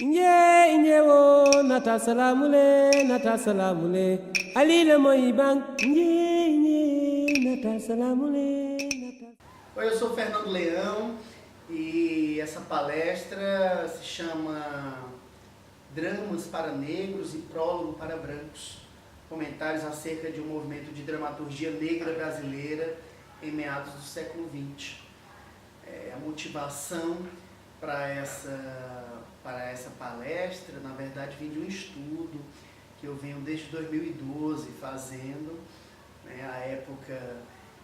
Inye wo nata salamule alile moibang nata salamule nata. Oi, eu sou Fernando Leão e essa palestra se chama Dramas para Negros e Prólogo para Brancos, comentários acerca de um movimento de dramaturgia negra brasileira em meados do século XX. A motivação para essa palestra, na verdade, vem de um estudo que eu venho desde 2012 fazendo. À época,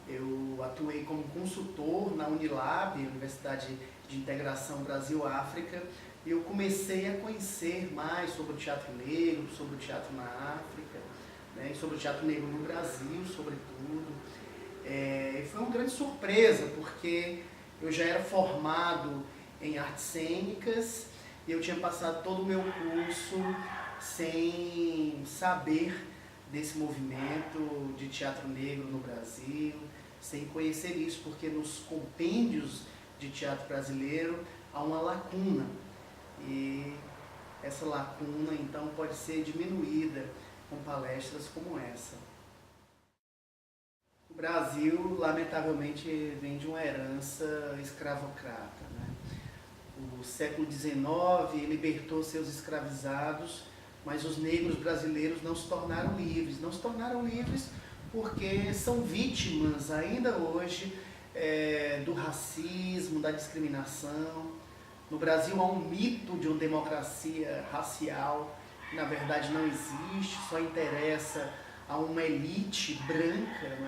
eu atuei como consultor na Unilab, Universidade de Integração Brasil-África, e eu comecei a conhecer mais sobre o teatro negro, sobre o teatro na África, e sobre o teatro negro no Brasil, sobretudo. E foi uma grande surpresa, porque eu já era formado em artes cênicas e eu tinha passado todo o meu curso sem saber desse movimento de teatro negro no Brasil, sem conhecer isso, porque nos compêndios de teatro brasileiro há uma lacuna, e essa lacuna então pode ser diminuída com palestras como essa. O Brasil, lamentavelmente, vem de uma herança escravocrata, O século XIX libertou seus escravizados, mas os negros brasileiros não se tornaram livres. Não se tornaram livres porque são vítimas ainda hoje do racismo, da discriminação. No Brasil há um mito de uma democracia racial que na verdade não existe, só interessa a uma elite branca,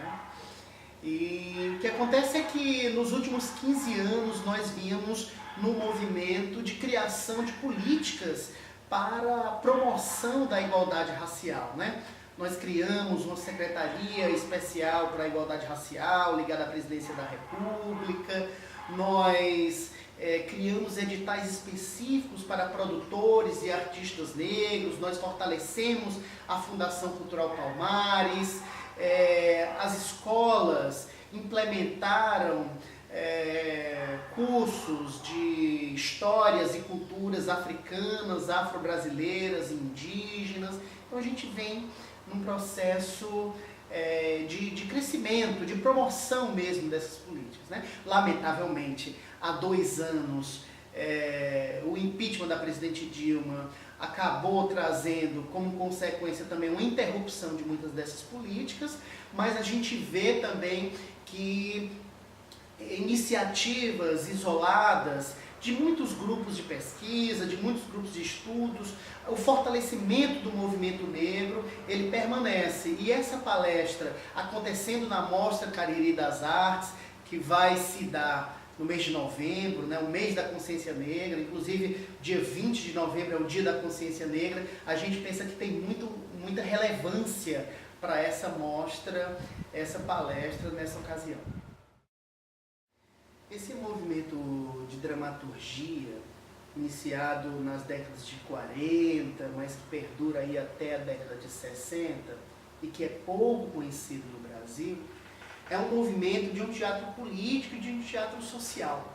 E o que acontece é que nos últimos 15 anos nós víamos num movimento de criação de políticas para a promoção da igualdade racial, Nós criamos uma secretaria especial para a igualdade racial, ligada à presidência da República, nós criamos editais específicos para produtores e artistas negros, nós fortalecemos a Fundação Cultural Palmares, as escolas implementaram cursos de histórias e culturas africanas, afro-brasileiras, indígenas. Então a gente vem num processo de crescimento, de promoção mesmo dessas políticas, Lamentavelmente, há 2 anos, o impeachment da presidente Dilma acabou trazendo como consequência também uma interrupção de muitas dessas políticas, mas a gente vê também que iniciativas isoladas de muitos grupos de pesquisa, de muitos grupos de estudos, o fortalecimento do movimento negro, ele permanece. E essa palestra acontecendo na Mostra Cariri das Artes, que vai se dar no mês de novembro, o mês da consciência negra, inclusive dia 20 de novembro é o dia da consciência negra, a gente pensa que tem muita relevância para essa mostra, essa palestra nessa ocasião. Esse movimento de dramaturgia, iniciado nas décadas de 40, mas que perdura aí até a década de 60, e que é pouco conhecido no Brasil, é um movimento de um teatro político e de um teatro social.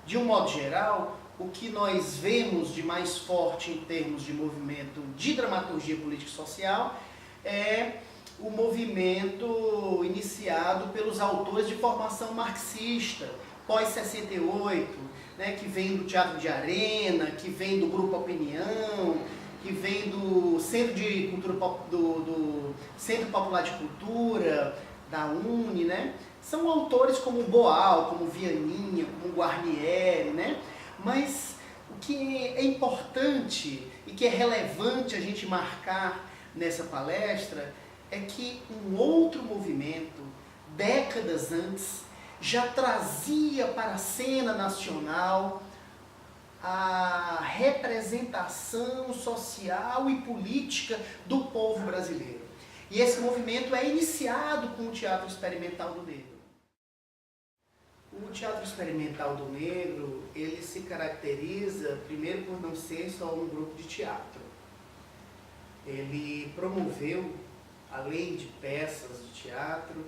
De um modo geral, o que nós vemos de mais forte em termos de movimento de dramaturgia política e social é o movimento iniciado pelos autores de formação marxista, pós-68, que vem do Teatro de Arena, que vem do Grupo Opinião, que vem do Centro de Cultura, do Centro Popular de Cultura, da UNE, São autores como Boal, como Vianinha, como Guarnieri, Mas o que é importante e que é relevante a gente marcar nessa palestra é que um outro movimento, décadas antes, já trazia para a cena nacional a representação social e política do povo brasileiro. E esse movimento é iniciado com o Teatro Experimental do Negro. O Teatro Experimental do Negro, ele se caracteriza, primeiro, por não ser só um grupo de teatro. Ele promoveu, além de peças de teatro,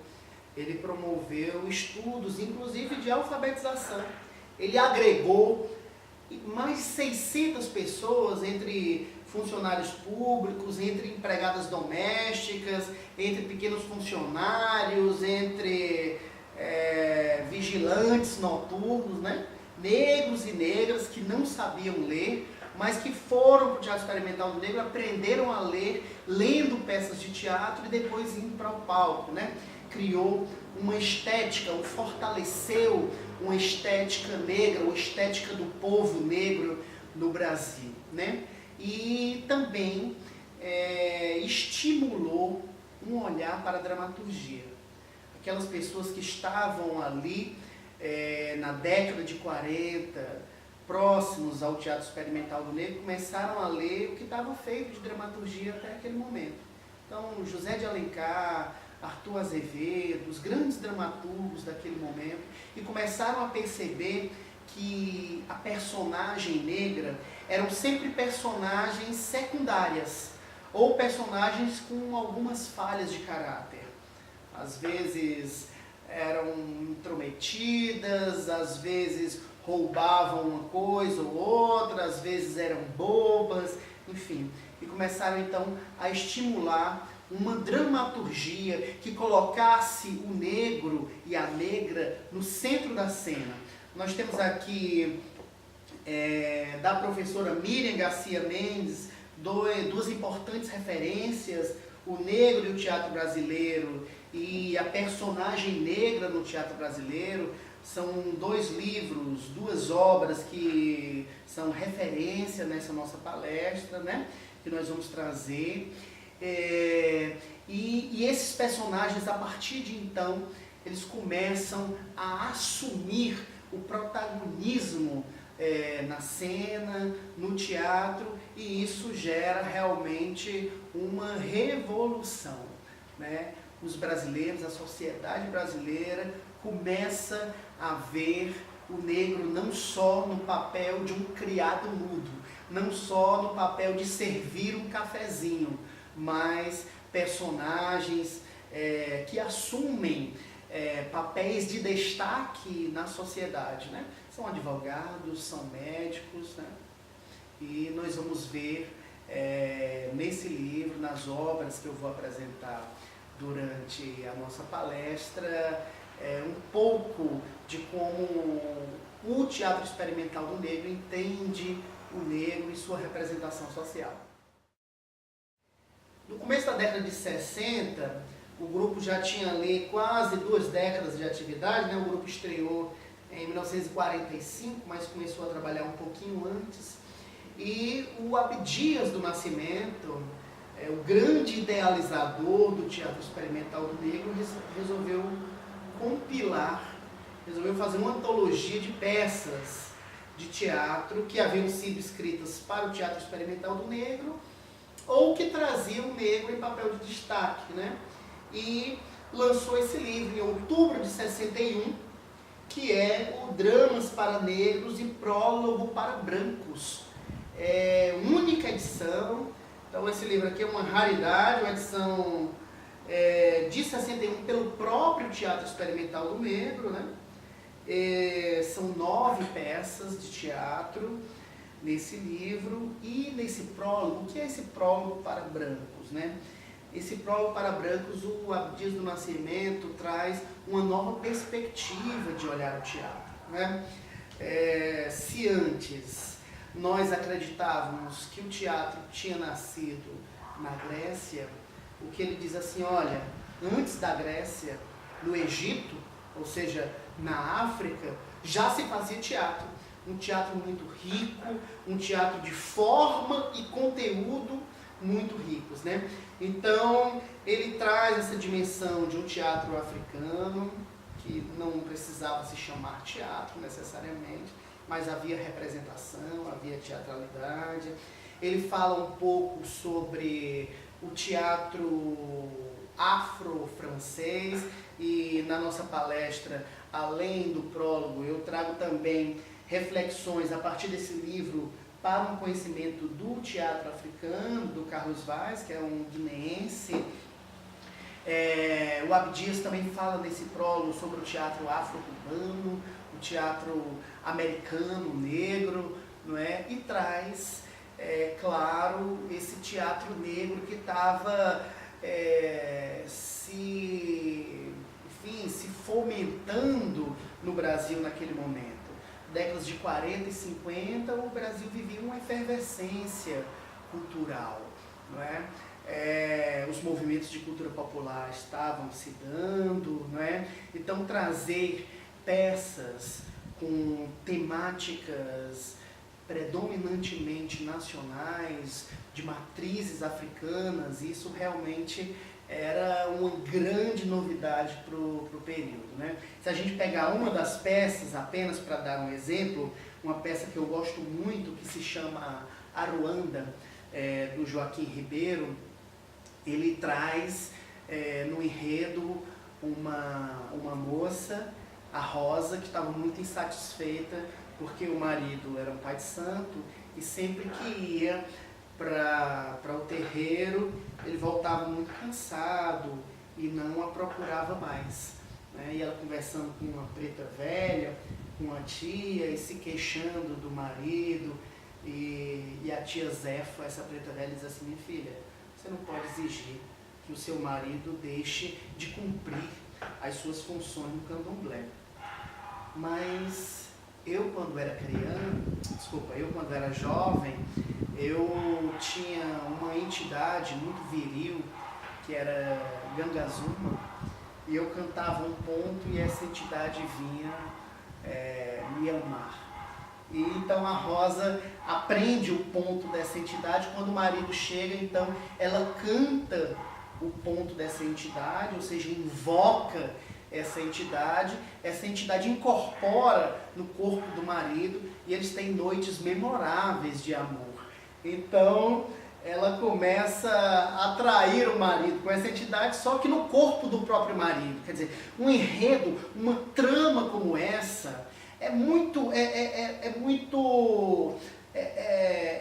ele promoveu estudos, inclusive de alfabetização. Ele agregou mais de 600 pessoas, entre funcionários públicos, entre empregadas domésticas, entre pequenos funcionários, entre vigilantes noturnos, né? Negros e negras que não sabiam ler, mas que foram para o Teatro Experimental do Negro, aprenderam a ler, lendo peças de teatro e depois indo para o palco, né? Criou uma estética, fortaleceu uma estética negra, uma estética do povo negro no Brasil, né? E também estimulou um olhar para a dramaturgia. Aquelas pessoas que estavam ali na década de 40, próximos ao Teatro Experimental do Negro, começaram a ler o que estava feito de dramaturgia até aquele momento. Então, José de Alencar, Arthur Azevedo, os grandes dramaturgos daquele momento, e começaram a perceber que a personagem negra eram sempre personagens secundárias, ou personagens com algumas falhas de caráter. Às vezes eram intrometidas, às vezes roubavam uma coisa ou outra, às vezes eram bobas, enfim. E começaram então a estimular uma dramaturgia que colocasse o negro e a negra no centro da cena. Nós temos aqui da professora Miriam Garcia Mendes duas importantes referências, o negro e o teatro brasileiro e a personagem negra no teatro brasileiro. São dois livros, duas obras que são referência nessa nossa palestra, né? Que nós vamos trazer. E esses personagens, a partir de então, eles começam a assumir o protagonismo na cena, no teatro, e isso gera realmente uma revolução, né? Os brasileiros, a sociedade brasileira começa a ver o negro não só no papel de um criado mudo, não só no papel de servir um cafezinho, mas personagens que assumem papéis de destaque na sociedade, né? São advogados, são médicos, né? E nós vamos ver nesse livro, nas obras que eu vou apresentar durante a nossa palestra, um pouco de como o Teatro Experimental do Negro entende o negro e sua representação social. No começo da década de 60, o grupo já tinha ali quase 2 décadas de atividade, né? O grupo estreou em 1945, mas começou a trabalhar um pouquinho antes. E o Abdias do Nascimento, o grande idealizador do Teatro Experimental do Negro, resolveu compilar, resolveu fazer uma antologia de peças de teatro que haviam sido escritas para o Teatro Experimental do Negro ou que traziam o negro em papel de destaque, né? E lançou esse livro em outubro de 61, que é o Dramas para Negros e Prólogo para Brancos. Única edição. Então esse livro aqui é uma raridade, uma edição de 61 pelo próprio Teatro Experimental do Negro, né? São 9 peças de teatro nesse livro e nesse prólogo. O que é esse prólogo para brancos, né? Esse prólogo para brancos, o Abdias do Nascimento traz uma nova perspectiva de olhar o teatro, né? Se antes nós acreditávamos que o teatro tinha nascido na Grécia, o que ele diz assim, olha, antes da Grécia, no Egito, ou seja, na África, já se fazia teatro. Um teatro muito rico, um teatro de forma e conteúdo muito ricos, né? Então, ele traz essa dimensão de um teatro africano, que não precisava se chamar teatro necessariamente, mas havia representação, havia teatralidade. Ele fala um pouco sobre o teatro afro-francês e na nossa palestra, além do prólogo, eu trago também reflexões a partir desse livro para um conhecimento do teatro africano, do Carlos Vaz, que é um guineense. O Abdias também fala nesse prólogo sobre o teatro afro-cubano, o teatro americano, negro, não é? E traz, claro, esse teatro negro que estava se fomentando no Brasil naquele momento. Décadas de 40 e 50, o Brasil vivia uma efervescência cultural, não é? Os movimentos de cultura popular estavam se dando, não é? Então trazer peças com temáticas predominantemente nacionais, de matrizes africanas, isso realmente era uma grande novidade para o período, né? Se a gente pegar uma das peças, apenas para dar um exemplo, uma peça que eu gosto muito, que se chama Aruanda, do Joaquim Ribeiro, ele traz no enredo uma moça, a Rosa, que estava muito insatisfeita porque o marido era um pai de santo e sempre que ia para o terreiro ele voltava muito cansado e não a procurava mais, né? E ela conversando com uma preta velha, com a tia e se queixando do marido e a tia Zefa, essa preta velha, diz assim: minha filha, você não pode exigir que o seu marido deixe de cumprir as suas funções no candomblé. Mas eu quando era jovem, eu tinha uma entidade muito viril, que era Gangazuma, e eu cantava um ponto e essa entidade vinha me amar. E então a Rosa aprende o ponto dessa entidade, quando o marido chega, então ela canta o ponto dessa entidade, ou seja, invoca essa entidade incorpora no corpo do marido e eles têm noites memoráveis de amor. Então ela começa a atrair o marido com essa entidade, só que no corpo do próprio marido. Quer dizer, um enredo, uma trama como essa é muito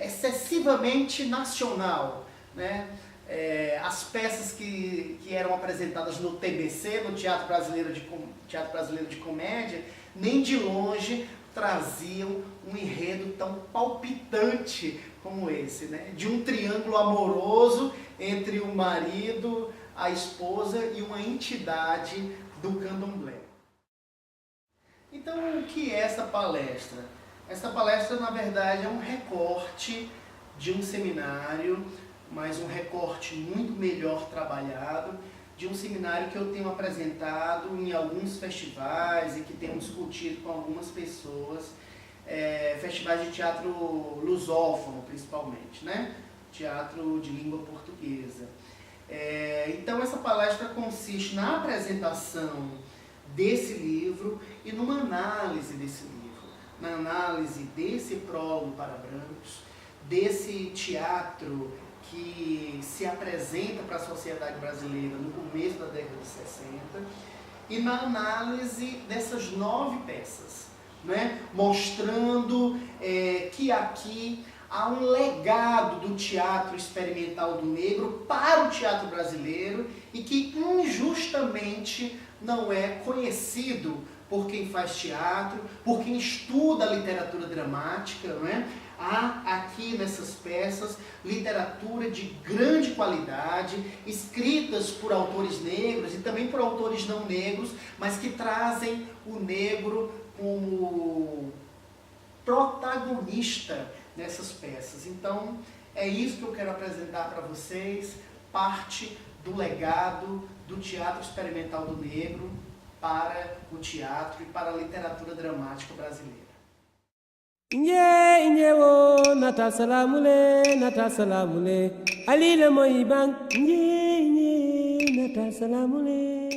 excessivamente nacional, né? As peças que eram apresentadas no TBC, no Teatro Brasileiro de Comédia, nem de longe traziam um enredo tão palpitante como esse, né? De um triângulo amoroso entre o marido, a esposa e uma entidade do candomblé. Então, o que é essa palestra? Essa palestra, na verdade, é um recorte de um seminário, mas um recorte muito melhor trabalhado, de um seminário que eu tenho apresentado em alguns festivais e que tenho discutido com algumas pessoas, festivais de teatro lusófono principalmente, né? Teatro de língua portuguesa. Então essa palestra consiste na apresentação desse livro e numa análise desse livro, na análise desse prólogo para brancos, desse teatro que se apresenta para a sociedade brasileira no começo da década de 60 e na análise dessas 9 peças, né? Mostrando que aqui há um legado do teatro experimental do negro para o teatro brasileiro e que injustamente não é conhecido por quem faz teatro, por quem estuda a literatura dramática, não é? Há aqui nessas peças literatura de grande qualidade, escritas por autores negros e também por autores não negros, mas que trazem o negro como protagonista nessas peças. Então, é isso que eu quero apresentar para vocês, parte do legado do teatro experimental do negro para o teatro e para a literatura dramática brasileira. Inye wo nata salamule alila moy bang inye nata salamule